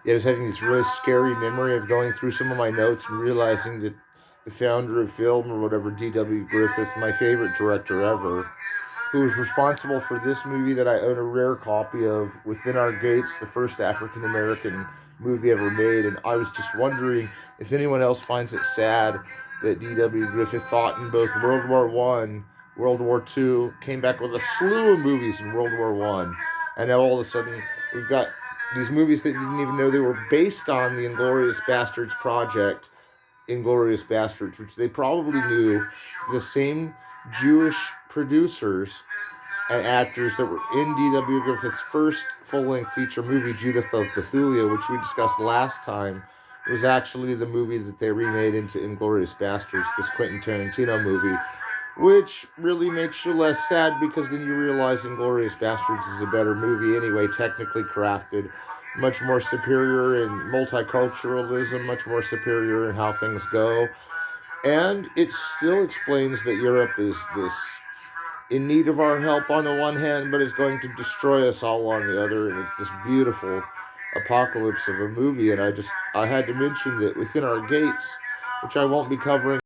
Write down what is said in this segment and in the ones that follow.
Yeah, I was having this really scary memory of going through some of my notes and realizing that the founder of film, or whatever, D.W. Griffith, my favorite director ever, who was responsible for this movie that I own a rare copy of, Within Our Gates, the first African American movie ever made. And I was just wondering if anyone else finds it sad that D.W. Griffith fought in both World War One, World War Two, came back with a slew of movies in World War One, and now all of a sudden we've got these movies that you didn't even know they were based on the Inglourious Bastards project, Inglourious Bastards, which they probably knew the same Jewish producers and actors that were in D.W. Griffith's first full-length feature movie, Judith of Bethulia, which we discussed last time, was actually the movie that they remade into Inglourious Bastards, this Quentin Tarantino movie, which really makes you less sad because then you realize Inglourious Bastards is a better movie anyway, technically crafted, much more superior in multiculturalism, much more superior in how things go. And it still explains that Europe is this in need of our help on the one hand, but is going to destroy us all on the other. And it's this beautiful apocalypse of a movie. And I had to mention that Within Our Gates, which I won't be covering,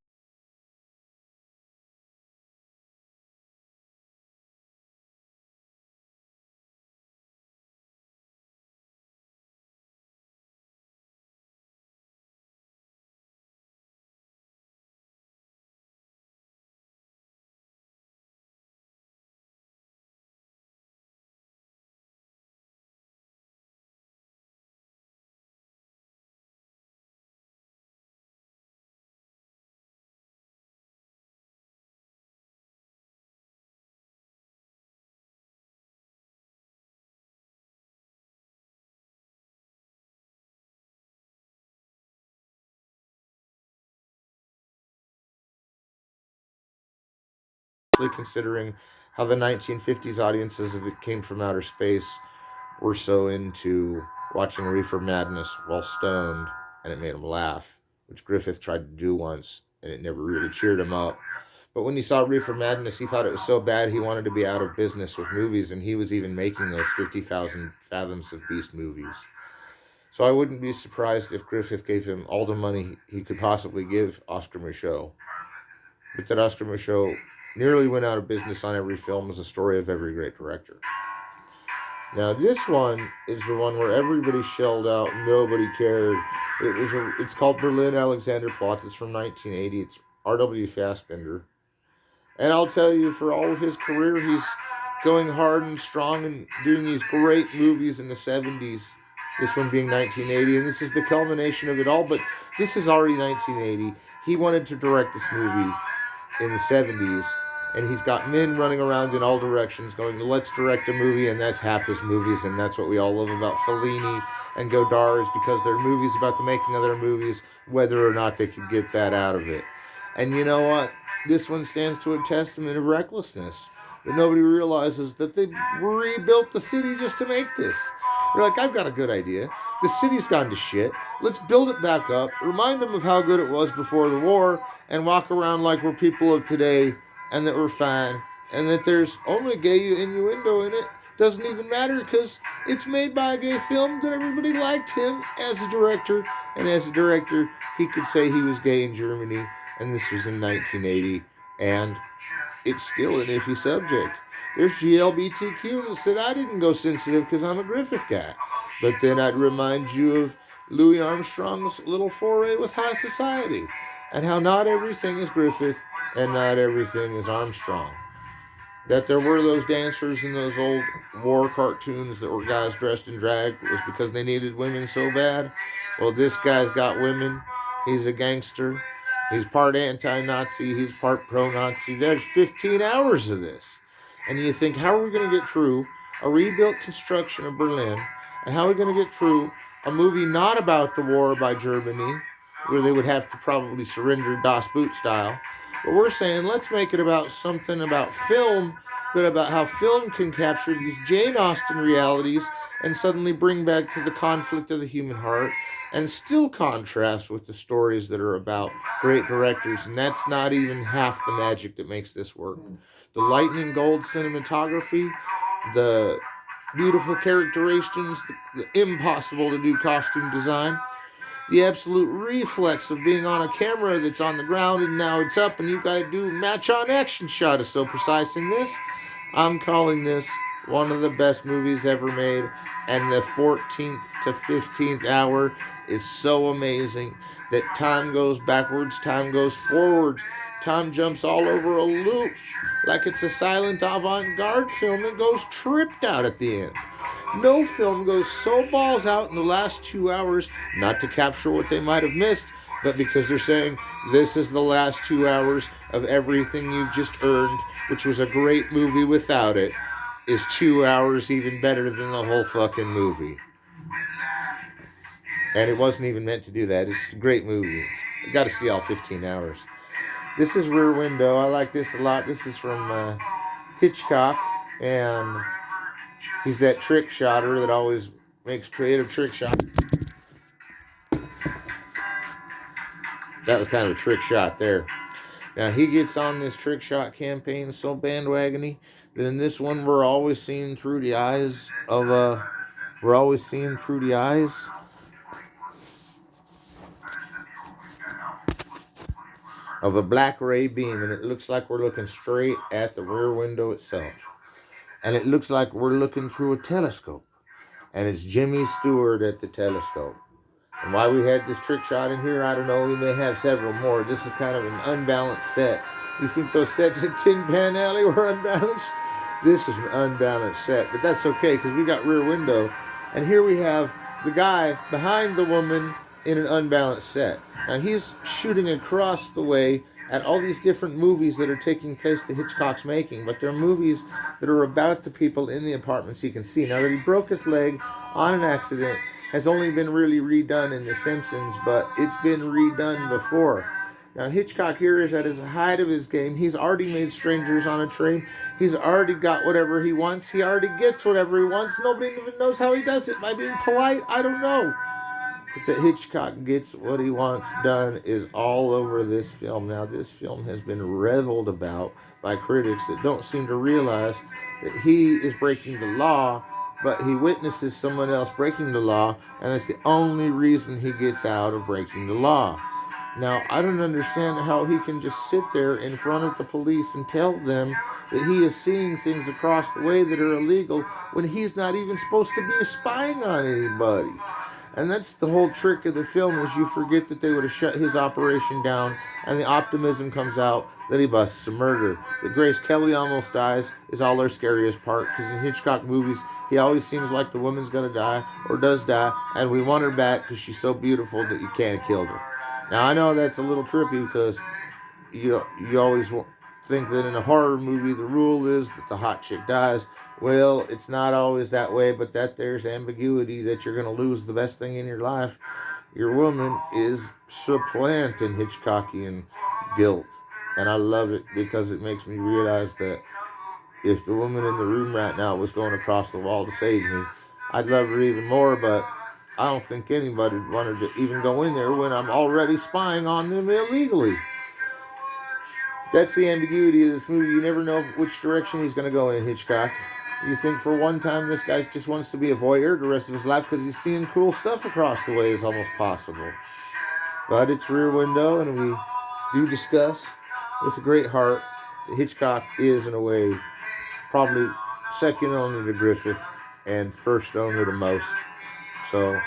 considering how the 1950s audiences, if it came from outer space, were so into watching Reefer Madness while stoned, and it made them laugh, which Griffith tried to do once, and it never really cheered him up. But when he saw Reefer Madness, he thought it was so bad he wanted to be out of business with movies, and he was even making those 50,000 Fathoms of Beast movies. So I wouldn't be surprised if Griffith gave him all the money he could possibly give Oscar Micheaux. But that Oscar Micheaux nearly went out of business on every film is a story of every great director. Now this one is the one where everybody shelled out, nobody cared. It's called Berlin Alexanderplatz. It's from 1980. It's R.W. Fassbinder. And I'll tell you, for all of his career, he's going hard and strong and doing these great movies in the 70s. This one being 1980, and this is the culmination of it all, but this is already 1980. He wanted to direct this movie in the 70s, and he's got men running around in all directions going, let's direct a movie, and that's half his movies, and that's what we all love about Fellini and Godard, is because they're movies about the making of their movies, whether or not they could get that out of it. And you know what? This one stands to a testament of recklessness. But nobody realizes that they rebuilt the city just to make this. They're like, I've got a good idea. The city's gone to shit. Let's build it back up, remind them of how good it was before the war, and walk around like we're people of today, and that we're fine, and that there's only gay innuendo in it. Doesn't even matter because it's made by a gay film that everybody liked him as a director, and as a director, he could say he was gay in Germany, and this was in 1980, and it's still an iffy subject. There's GLBTQ that said I didn't go sensitive because I'm a Griffith guy. But then I'd remind you of Louis Armstrong's little foray with high society, and how not everything is Griffith and not everything is Armstrong. That there were those dancers in those old war cartoons that were guys dressed in drag was because they needed women so bad. Well, this guy's got women. He's a gangster. He's part anti-Nazi. He's part pro-Nazi. There's 15 hours of this. And you think, how are we going to get through a rebuilt construction of Berlin? And how are we going to get through a movie not about the war by Germany, where they would have to probably surrender Das Boot style? But we're saying, let's make it about something about film, but about how film can capture these Jane Austen realities and suddenly bring back to the conflict of the human heart, and still contrast with the stories that are about great directors. And that's not even half the magic that makes this work. The lightning gold cinematography, the beautiful characterizations, the impossible to do costume design, the absolute reflex of being on a camera that's on the ground and now it's up and you gotta do match on action shot is so precise in this. I'm calling this one of the best movies ever made, and the 14th to 15th hour is so amazing that time goes backwards, time goes forwards, time jumps all over a loop like it's a silent avant-garde film and goes tripped out at the end. No film goes so balls out in the last 2 hours, not to capture what they might have missed, but because they're saying this is the last 2 hours of everything you've just earned, which was a great movie without it, is 2 hours even better than the whole fucking movie. And it wasn't even meant to do that. It's a great movie. You got to see all 15 hours. This is Rear Window. I like this a lot. This is from Hitchcock, and he's that trick shotter that always makes creative trick shots. That was kind of a trick shot there. Now he gets on this trick shot campaign so bandwagony that in this one we're always seeing through the eyes of a black ray beam, and it looks like we're looking straight at the rear window itself. And it looks like we're looking through a telescope. And it's Jimmy Stewart at the telescope. And why we had this trick shot in here, I don't know. We may have several more. This is kind of an unbalanced set. You think those sets at Tin Pan Alley were unbalanced? This is an unbalanced set. But that's okay, because we got Rear Window. And here we have the guy behind the woman in an unbalanced set. Now he's shooting across the way at all these different movies that are taking place that Hitchcock's making, but they're movies that are about the people in the apartments he can see. Now that he broke his leg on an accident has only been really redone in The Simpsons, but it's been redone before. Now Hitchcock here is at his height of his game. He's already made Strangers on a Train. He's already got whatever he wants. He already gets whatever he wants. Nobody even knows how he does it. By being polite, I don't know. But that Hitchcock gets what he wants done is all over this film. Now, this film has been reveled about by critics that don't seem to realize that he is breaking the law, but he witnesses someone else breaking the law, and that's the only reason he gets out of breaking the law. Now, I don't understand how he can just sit there in front of the police and tell them that he is seeing things across the way that are illegal when he's not even supposed to be spying on anybody. And that's the whole trick of the film, is you forget that they would have shut his operation down, and the optimism comes out that he busts a murder. That Grace Kelly almost dies is all our scariest part, because in Hitchcock movies, he always seems like the woman's going to die, or does die, and we want her back because she's so beautiful that you can't have killed her. Now, I know that's a little trippy, because you always think that in a horror movie, the rule is that the hot chick dies. Well, it's not always that way, but that there's ambiguity that you're going to lose the best thing in your life. Your woman is supplanting Hitchcockian guilt. And I love it because it makes me realize that if the woman in the room right now was going across the wall to save me, I'd love her even more, but I don't think anybody wanted to even go in there when I'm already spying on them illegally. That's the ambiguity of this movie. You never know which direction he's going to go in, Hitchcock. You think for one time this guy just wants to be a voyeur the rest of his life because he's seeing cool stuff across the way is almost possible. But it's Rear Window, and we do discuss with a great heart that Hitchcock is, in a way, probably second only to Griffith and first only to most. So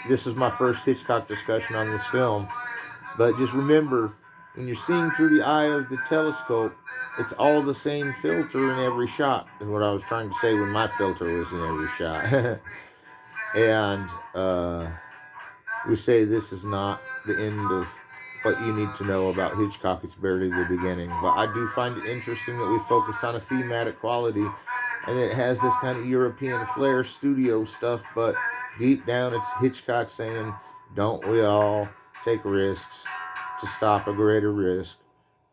this is my first Hitchcock discussion on this film. But just remember, when you're seeing through the eye of the telescope, it's all the same filter in every shot, is what I was trying to say when my filter was in every shot. And we say this is not the end of what you need to know about Hitchcock. It's barely the beginning. But I do find it interesting that we focused on a thematic quality, and it has this kind of European flair studio stuff, but deep down it's Hitchcock saying, don't we all take risks to stop a greater risk,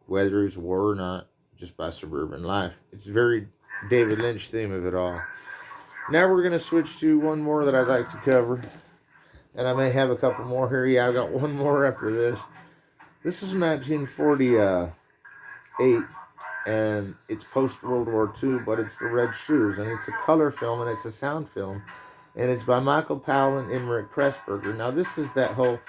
whether it's war or not, just by suburban life. It's a very David Lynch theme of it all. Now we're going to switch to one more that I'd like to cover, and I may have a couple more here. Yeah, I got one more after this. This is 1948, and it's post World War II, but it's the Red Shoes, and it's a color film and it's a sound film, and it's by Michael Powell and Emmerich Pressburger. Now this is that whole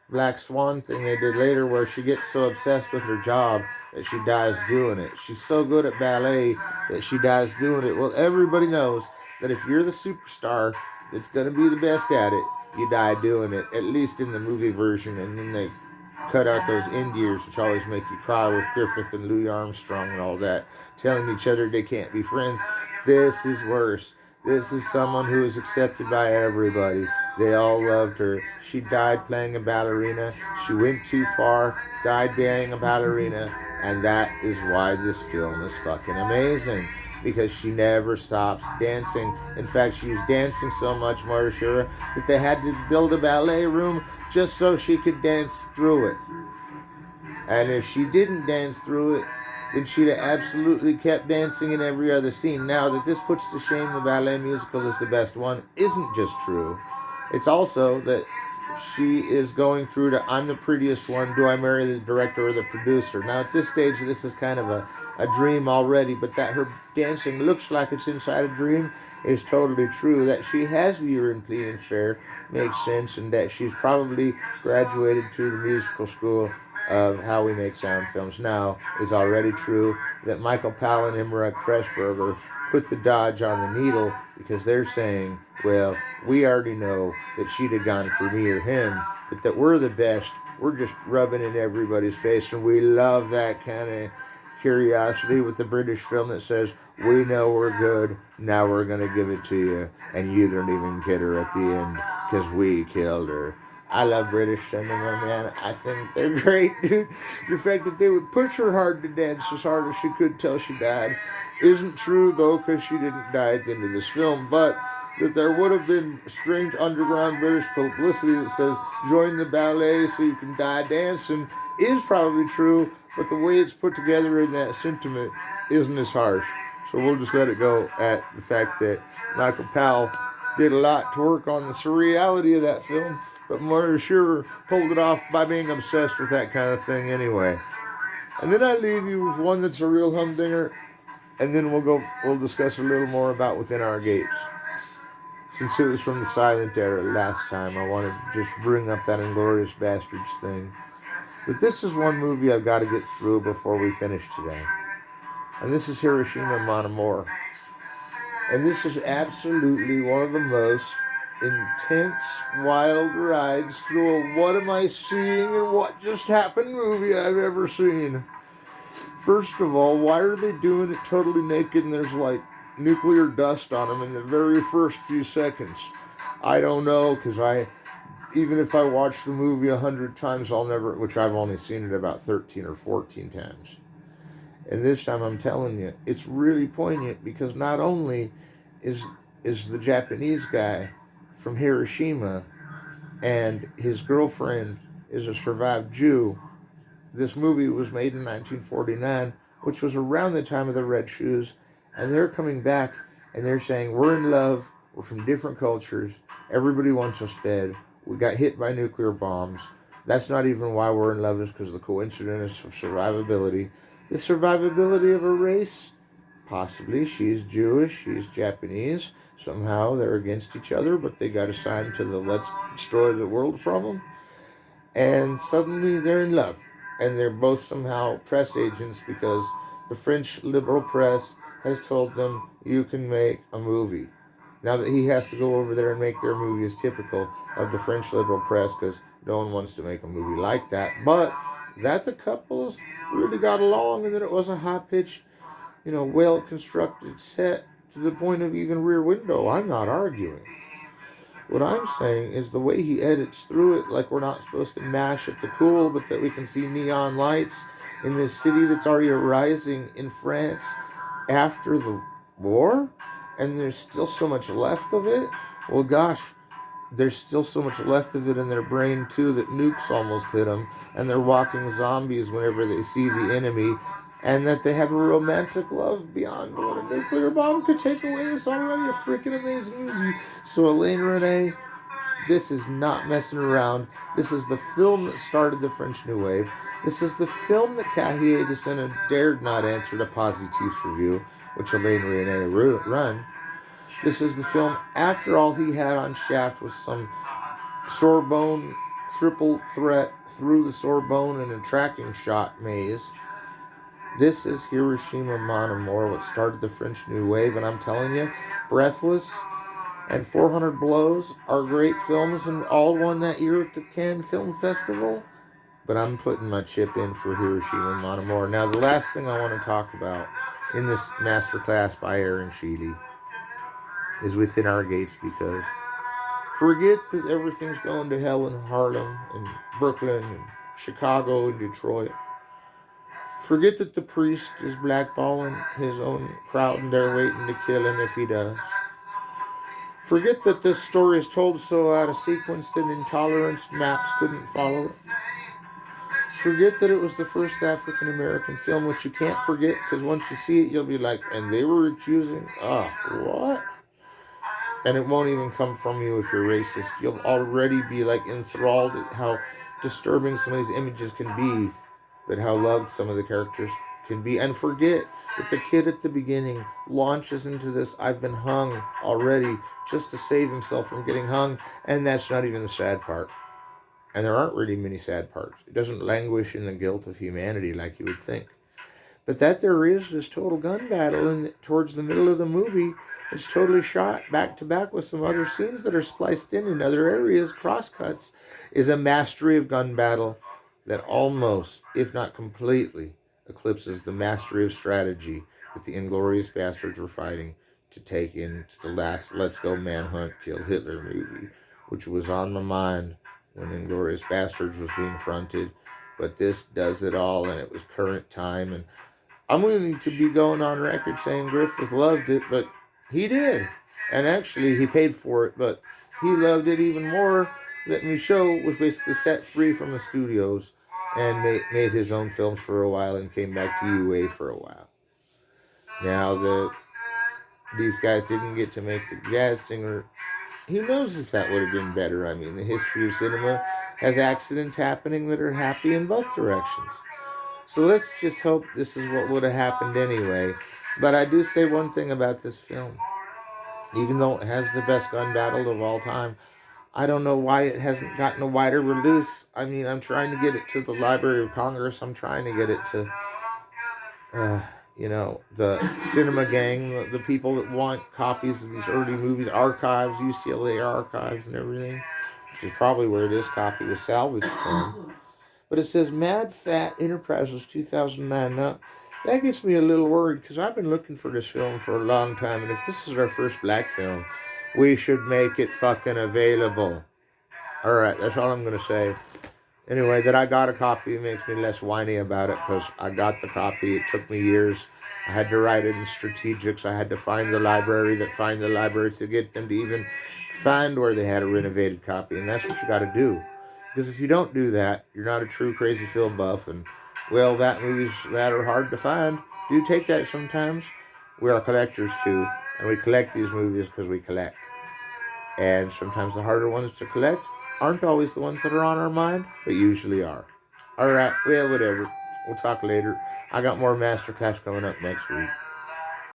Black Swan thing they did later, where she gets so obsessed with her job that she dies doing it. She's so good at ballet that she dies doing it. Well, everybody knows that if you're the superstar that's going to be the best at it, you die doing it, at least in the movie version. And then they cut out those end years, which always make you cry, with Griffith and Louis Armstrong and all that, telling each other they can't be friends. This is worse. This is someone who is accepted by everybody. They all loved her. She died playing a ballerina. She went too far, died being a ballerina, and that is why this film is fucking amazing. Because she never stops dancing. In fact, she was dancing so much, Marta Shura, that they had to build a ballet room just so she could dance through it. And if she didn't dance through it, then she'd have absolutely kept dancing in every other scene. Now, that this puts to shame the ballet musical is the best one isn't just true. It's also that she is going through to, I'm the prettiest one, do I marry the director or the producer? Now, at this stage, this is kind of a dream already, but that her dancing looks like it's inside a dream is totally true. That she has the European fare makes sense, and that she's probably graduated to the musical school of how we make sound films now is already true. That Michael Powell and Emmerich Pressburger put the Dodge on the needle because they're saying, well, we already know that she'd have gone for me or him, but that we're the best. We're just rubbing in everybody's face, and we love that kind of curiosity with the British film that says, we know we're good, now we're going to give it to you, and you don't even get her at the end because we killed her. I love British cinema, man. I think they're great, dude. The fact that they would push her hard to dance as hard as she could till she died isn't true, though, because she didn't die at the end of this film, but that there would have been strange underground British publicity that says, join the ballet so you can die dancing, is probably true, but the way it's put together in that sentiment isn't as harsh. So we'll just let it go at the fact that Michael Powell did a lot to work on the surreality of that film, but Marta Shura pulled it off by being obsessed with that kind of thing anyway. And then I leave you with one that's a real humdinger, and then we'll discuss a little more about Within Our Gates. Since it was from the silent era last time, I wanted to just bring up that Inglourious Bastards thing. But this is one movie I've got to get through before we finish today. And this is Hiroshima Mon Amour. And this is absolutely one of the most intense, wild rides through a what am I seeing and what just happened movie I've ever seen. First of all, why are they doing it totally naked and there's like nuclear dust on them in the very first few seconds? I don't know, because even if I watch the movie 100 times, I'll never, which I've only seen it about 13 or 14 times. And this time I'm telling you, it's really poignant, because not only is the Japanese guy from Hiroshima and his girlfriend is a survived Jew. This movie was made in 1949, which was around the time of the Red Shoes, and they're coming back and they're saying, we're in love, we're from different cultures, everybody wants us dead, we got hit by nuclear bombs. That's not even why we're in love, is because of the coincidence of survivability. The survivability of a race? Possibly. She's Jewish, he's Japanese. Somehow they're against each other, but they got assigned to the let's destroy the world from them. And suddenly they're in love. And they're both somehow press agents, because the French liberal press has told them, you can make a movie. Now that he has to go over there and make their movie is typical of the French liberal press, because no one wants to make a movie like that. But that the couples really got along, and that it was a high-pitched, well-constructed set to the point of even Rear Window, I'm not arguing. What I'm saying is the way he edits through it, like we're not supposed to mash at the cool, but that we can see neon lights in this city that's already arising in France after the war, and there's still so much left of it. Well, gosh, there's still so much left of it in their brain, too, that nukes almost hit them, and they're walking zombies whenever they see the enemy, and that they have a romantic love beyond what a nuclear bomb could take away. It's already a freaking amazing movie. So, Elaine Renee, this is not messing around. This is the film that started the French New Wave. This is the film that Cahiers de Sena dared not answer the Positifs review, which Elaine Renee run. This is the film, after all he had on Shaft was some Sorbonne triple threat through the Sorbonne in a tracking shot maze. This is Hiroshima Mon Amour, what started the French New Wave, and I'm telling you, Breathless and 400 Blows are great films and all won that year at the Cannes Film Festival. But I'm putting my chip in for Hiroshima Mon Amour. Now, the last thing I want to talk about in this masterclass by Aaron Sheley is Within Our Gates, because forget that everything's going to hell in Harlem and Brooklyn and Chicago and Detroit. Forget that the priest is blackballing his own crowd and they're waiting to kill him if he does. Forget that this story is told so out of sequence that intolerance maps couldn't follow it. Forget that it was the first African American film, which you can't forget, because once you see it, you'll be like, and they were accusing, what? And it won't even come from you if you're racist. You'll already be like enthralled at how disturbing some of these images can be, but how loved some of the characters can be. And forget that the kid at the beginning launches into this, I've been hung already, just to save himself from getting hung, and that's not even the sad part. And there aren't really many sad parts. It doesn't languish in the guilt of humanity like you would think. But that there is this total gun battle, and towards the middle of the movie, it's totally shot back to back with some other scenes that are spliced in other areas, crosscuts, is a mastery of gun battle that almost, if not completely, eclipses the mastery of strategy that the Inglorious Bastards were fighting to take into the last Let's Go Manhunt, Kill Hitler movie, which was on my mind when Inglorious Bastards was being fronted. But this does it all, and it was current time, and I'm willing to be going on record saying Griffith loved it, but he did. And actually, he paid for it, but he loved it even more that Michaud was basically set free from the studios and made his own films for a while and came back to UA for a while. Now, these guys didn't get to make the Jazz Singer. Who knows if that would have been better? I mean, the history of cinema has accidents happening that are happy in both directions. So let's just hope this is what would have happened anyway. But I do say one thing about this film. Even though it has the best gun battle of all time, I don't know why it hasn't gotten a wider release. I mean, I'm trying to get it to the Library of Congress. I'm trying to get it to, the cinema gang, the people that want copies of these early movies, archives, UCLA archives and everything, which is probably where this copy was salvaged from. But it says Mad Fat Enterprises 2009. Now, that gets me a little worried because I've been looking for this film for a long time. And if this is our first black film, we should make it fucking available. Alright, that's all I'm going to say. Anyway, that I got a copy makes me less whiny about it because I got the copy. It took me years. I had to write it in strategics. I had to find the library to get them to even find where they had a renovated copy. And that's what you got to do. Because if you don't do that, you're not a true crazy film buff. And, well, that movies that are hard to find do take that sometimes. We are collectors, too. And we collect these movies because we collect. And sometimes the harder ones to collect aren't always the ones that are on our mind, but usually are. Alright, well, whatever. We'll talk later. I got more Masterclass coming up next week.